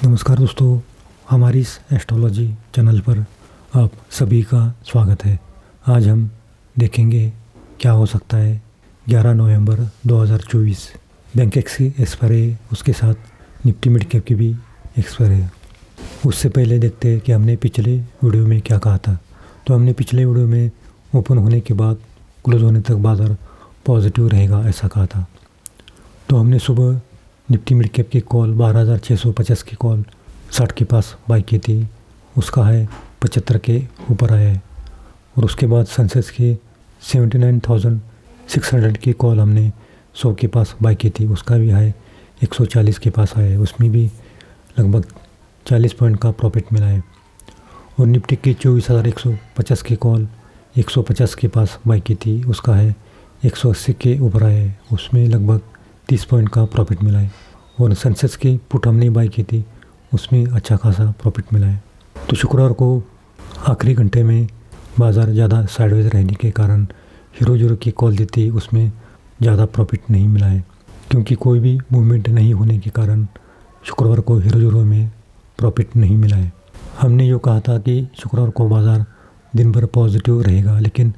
नमस्कार दोस्तों, हमारी इस एस्ट्रोलॉजी चैनल पर आप सभी का स्वागत है। आज हम देखेंगे क्या हो सकता है 11 नवंबर 2024। बैंक की एक्सपायरी है, उसके साथ निफ्टी मिड कैप की भी एक्सपायरी है। उससे पहले देखते हैं कि हमने पिछले वीडियो में क्या कहा था। तो हमने पिछले वीडियो में ओपन होने के बाद क्लोज होने तक बाज़ार पॉजिटिव रहेगा ऐसा कहा था। तो हमने सुबह निफ्टी मिड कैप की कॉल 12,650 की कॉल 60 के पास बाई की थी, उसका है 75 के ऊपर आया है। और उसके बाद सेंसेक्स की 79,600 की कॉल हमने 100 के पास बाई की थी, उसका भी है 140 के पास आया है, उसमें भी लगभग 40 पॉइंट का प्रॉफिट मिला है। और निफ्टी की 24,150 की कॉल 150 के पास बाई की थी, उसका है 180 के ऊपर आया है, उसमें लगभग 30 पॉइंट का प्रॉफिट मिला है। और सेंसेक्स की पुट हमने बाई की थी, उसमें अच्छा खासा प्रॉफिट मिला है। तो शुक्रवार को आखिरी घंटे में बाज़ार ज़्यादा साइडवेज रहने के कारण हीरो की कॉल दी थी, उसमें ज़्यादा प्रॉफिट नहीं मिला है, क्योंकि कोई भी मूवमेंट नहीं होने के कारण शुक्रवार को हीरो में प्रॉफिट नहीं मिला है। हमने जो कहा था कि शुक्रवार को बाज़ार दिन भर पॉजिटिव रहेगा, लेकिन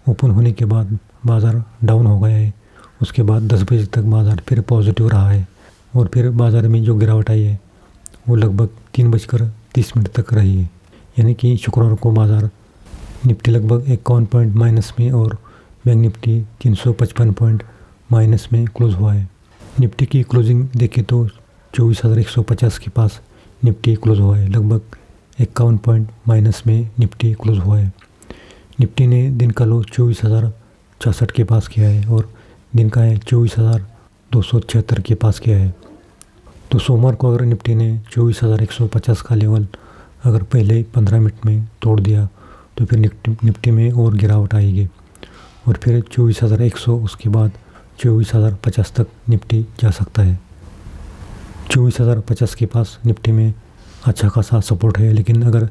ओपन होने के बाद बाज़ार डाउन हो गया है। उसके बाद 10 बजे तक बाज़ार फिर पॉजिटिव रहा है और फिर बाज़ार में जो गिरावट आई है वो लगभग 3:30 तक रही है। यानी कि शुक्रवार को बाज़ार निफ्टी लगभग 51 पॉइंट माइनस में और बैंक निफ्टी 355 पॉइंट माइनस में क्लोज हुआ है। निफ्टी की क्लोजिंग देखें तो 24,150 के पास निफ्टी क्लोज हुआ है, लगभग 51 पॉइंट माइनस में निफ्टी क्लोज हुआ है। निफ्टी ने दिन का लो 24,066 के पास किया है और दिन का है 24,276 के पास किया है। तो सोमवार को अगर निफ्टी ने 24,150 का लेवल अगर पहले 15 मिनट में तोड़ दिया तो फिर निफ्टी में और गिरावट आएगी और फिर 24,100, उसके बाद 24,050 तक निफ्टी जा सकता है। 24,050 के पास निफ्टी में अच्छा खासा सपोर्ट है, लेकिन अगर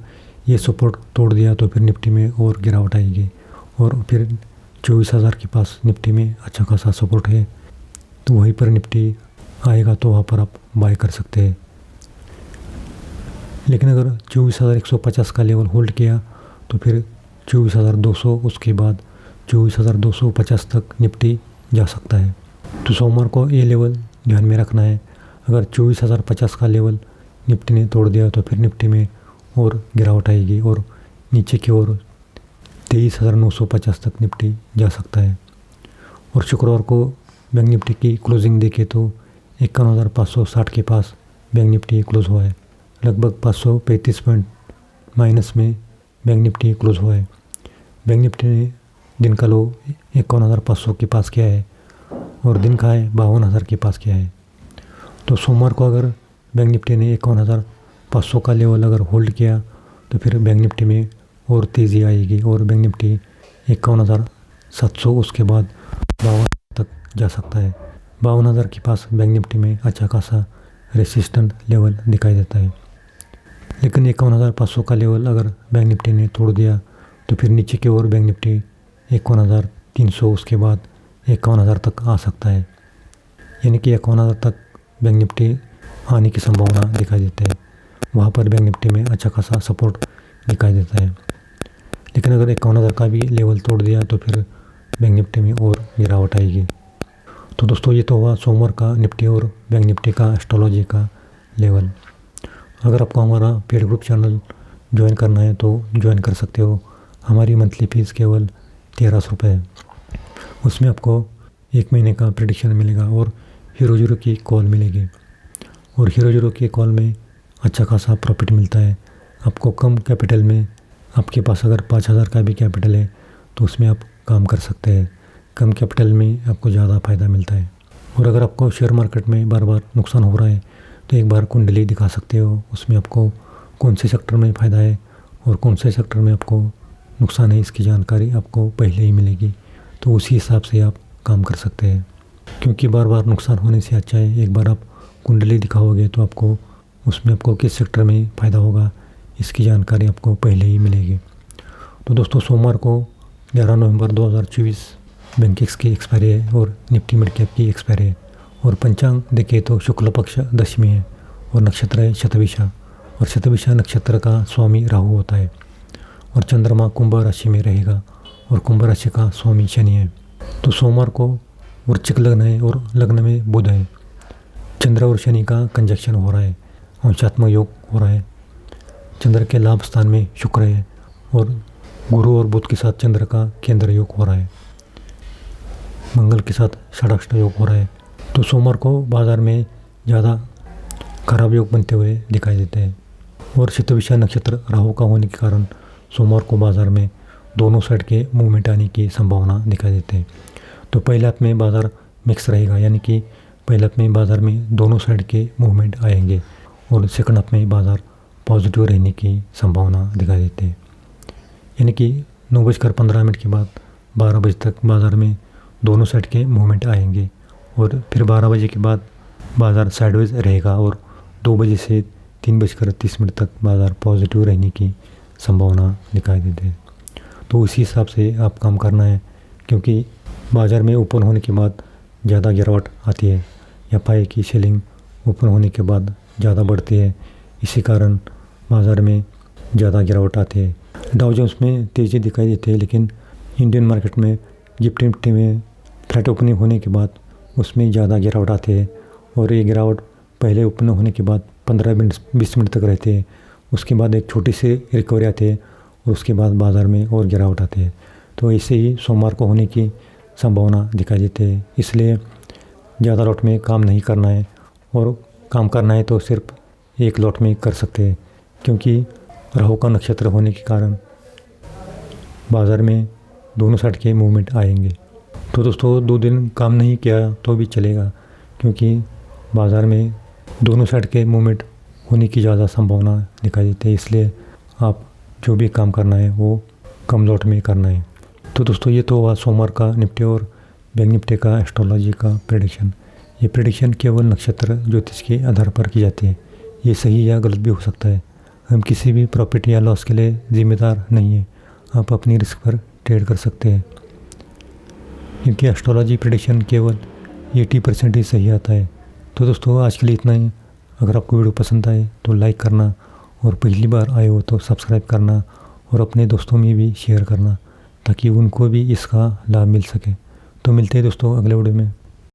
ये सपोर्ट तोड़ दिया तो फिर निफ्टी में और गिरावट आएगी और फिर 24,000 के पास निफ्टी में अच्छा खासा सपोर्ट है, तो वहीं पर निफ्टी आएगा तो वहाँ पर आप बाय कर सकते हैं। लेकिन अगर 24,150 का लेवल होल्ड किया तो फिर 24,200, उसके बाद 24,250 तक निफ्टी जा सकता है। तो सोमवार को ये लेवल ध्यान में रखना है। अगर 24,050 का लेवल निफ्टी ने तोड़ दिया तो फिर निफ्टी में और गिरावट आएगी और नीचे की ओर 23,950 तक निफ्टी जा सकता है। और शुक्रवार को बैंक निफ्टी की क्लोजिंग देखें तो 51,560 के पास बैंक निफ्टी क्लोज हुआ है, लगभग 535 पॉइंट माइनस में बैंक निफ्टी क्लोज हुआ है। बैंक निफ्टी ने दिन का लो 51,500 के पास किया है और दिन का है 52,000 के पास किया है। तो सोमवार को अगर बैंक निफ्टी ने 51,500 का लेवल अगर होल्ड किया तो फिर बैंक निफ्टी में और तेज़ी आएगी और बैंक निफ्टी 51,700, उसके बाद 52 तक जा सकता है। 52,000 के पास बैंक निफ्टी में अच्छा खासा रेसिस्टेंट लेवल दिखाई देता है। लेकिन 51,500 का लेवल अगर बैंक निफ्टी ने तोड़ दिया तो फिर नीचे की ओर बैंक निफ्टी 51,300, उसके बाद 51,000 तक आ सकता है। यानी कि 51,000 तक बैंक निफ्टी आने की संभावना दिखाई देती है, वहाँ पर बैंक निफ्टी में अच्छा खासा सपोर्ट दिखाई देता है। लेकिन अगर 51,000 का भी लेवल तोड़ दिया तो फिर बैंक निफ्टी में और गिरावट आएगी। तो दोस्तों, ये तो हुआ सोमवार का निफ्टी और बैंक निफ्टी का एस्ट्रोलॉजी का लेवल। अगर आपको हमारा पेड ग्रुप चैनल ज्वाइन करना है तो ज्वाइन कर सकते हो। हमारी मंथली फ़ीस केवल 1300 रुपये है। उसमें आपको 1 महीने का प्रेडिक्शन मिलेगा और हीरो की कॉल मिलेगी। और हीरो की कॉल में अच्छा खासा प्रॉफिट मिलता है। आपको कम कैपिटल में, आपके पास अगर 5,000 का भी कैपिटल है तो उसमें आप काम कर सकते हैं। कम कैपिटल में आपको ज़्यादा फ़ायदा मिलता है। और अगर आपको शेयर मार्केट में बार बार नुकसान हो रहा है तो एक बार कुंडली दिखा सकते हो, उसमें आपको कौन से सेक्टर में फ़ायदा है और कौन से सेक्टर में आपको नुकसान है, इसकी जानकारी आपको पहले ही मिलेगी। तो उसी हिसाब से आप काम कर सकते हैं, क्योंकि बार बार नुकसान होने से अच्छा है एक बार आप कुंडली दिखाओगे तो आपको उसमें आपको किस सेक्टर में फ़ायदा होगा इसकी जानकारी आपको पहले ही मिलेगी। तो दोस्तों, सोमवार को 11 नवंबर 2024 बैंक की एक्सपायरी है और निफ्टी मिड कैप की एक्सपायरी है। और पंचांग देखें तो शुक्ल पक्ष दशमी है और नक्षत्र है शतभिषा, और शतभिषा नक्षत्र का स्वामी राहु होता है। और चंद्रमा कुंभ राशि में रहेगा और कुंभ राशि का स्वामी शनि है। तो सोमवार को वृश्चिक लग्न है और लग्न में बुध है। चंद्र और शनि का कंजक्शन हो रहा है, अंशात्मक योग हो रहा है। चंद्र के लाभ स्थान में शुक्र है और गुरु और बुध के साथ चंद्र का केंद्र योग हो रहा है। मंगल के साथ षडाष्ट योग हो रहा है। तो सोमवार को बाजार में ज़्यादा खराब योग बनते हुए दिखाई देते हैं। और शतभिषा नक्षत्र राहु का होने के कारण सोमवार को बाजार में दोनों साइड के मूवमेंट आने की संभावना दिखाई देते हैं। तो पहले हाथ में बाजार मिक्स रहेगा, यानी कि पहले हाथ में बाजार में दोनों साइड के मूवमेंट आएंगे और सेकंड हाथ में बाजार पॉजिटिव रहने की संभावना दिखाई देती है। यानी कि 9:15 के बाद 12 बजे तक बाजार में दोनों साइड के मूवमेंट आएंगे और फिर 12 बजे के बाद बाजार साइडवेज रहेगा और 2 बजे से 3:30 तक बाजार पॉजिटिव रहने की संभावना दिखाई देती है। तो उसी हिसाब से आप काम करना है, क्योंकि बाजार में ओपन होने के बाद ज़्यादा गिरावट आती है या पाए की सेलिंग ओपन होने के बाद ज़्यादा बढ़ती है, इसी कारण बाजार में ज़्यादा गिरावट आती है। डाउ जोन्स में तेज़ी दिखाई देती है, लेकिन इंडियन मार्केट में निफ्टी निफ्टी में फ्लैट ओपनिंग होने के बाद उसमें ज़्यादा गिरावट आती है और ये गिरावट पहले ओपन होने के बाद 15-20 मिनट तक रहती है। उसके बाद एक छोटी सी रिकवरी आती है और उसके बाद बाज़ार में और गिरावट आती है। तो ऐसे ही सोमवार को होने की संभावना दिखाई देती है। इसलिए ज़्यादा लॉट में काम नहीं करना है और काम करना है तो सिर्फ एक लॉट में कर सकते हैं, क्योंकि राहु का नक्षत्र होने के कारण बाज़ार में दोनों साइड के मूवमेंट आएंगे। तो दोस्तों 2 दिन काम नहीं किया तो भी चलेगा, क्योंकि बाज़ार में दोनों साइड के मूवमेंट होने की ज़्यादा संभावना दिखाई देती है। इसलिए आप जो भी काम करना है वो कम लॉट में करना है। तो दोस्तों ये तो हुआ सोमवार का निफ्टी और बैंक निफ्टी का एस्ट्रोलॉजी का प्रेडिक्शन। ये प्रेडिक्शन केवल नक्षत्र ज्योतिष के आधार पर की जाती है। ये सही या गलत भी हो सकता है। हम किसी भी प्रॉफिट या लॉस के लिए जिम्मेदार नहीं है। आप अपनी रिस्क पर ट्रेड कर सकते हैं, क्योंकि एस्ट्रोलॉजी प्रेडिक्शन केवल 80% ही सही आता है। तो दोस्तों आज के लिए इतना ही। अगर आपको वीडियो पसंद आए तो लाइक करना और पहली बार आए हो तो सब्सक्राइब करना और अपने दोस्तों में भी शेयर करना, ताकि उनको भी इसका लाभ मिल सके। तो मिलते हैं दोस्तों अगले वीडियो में।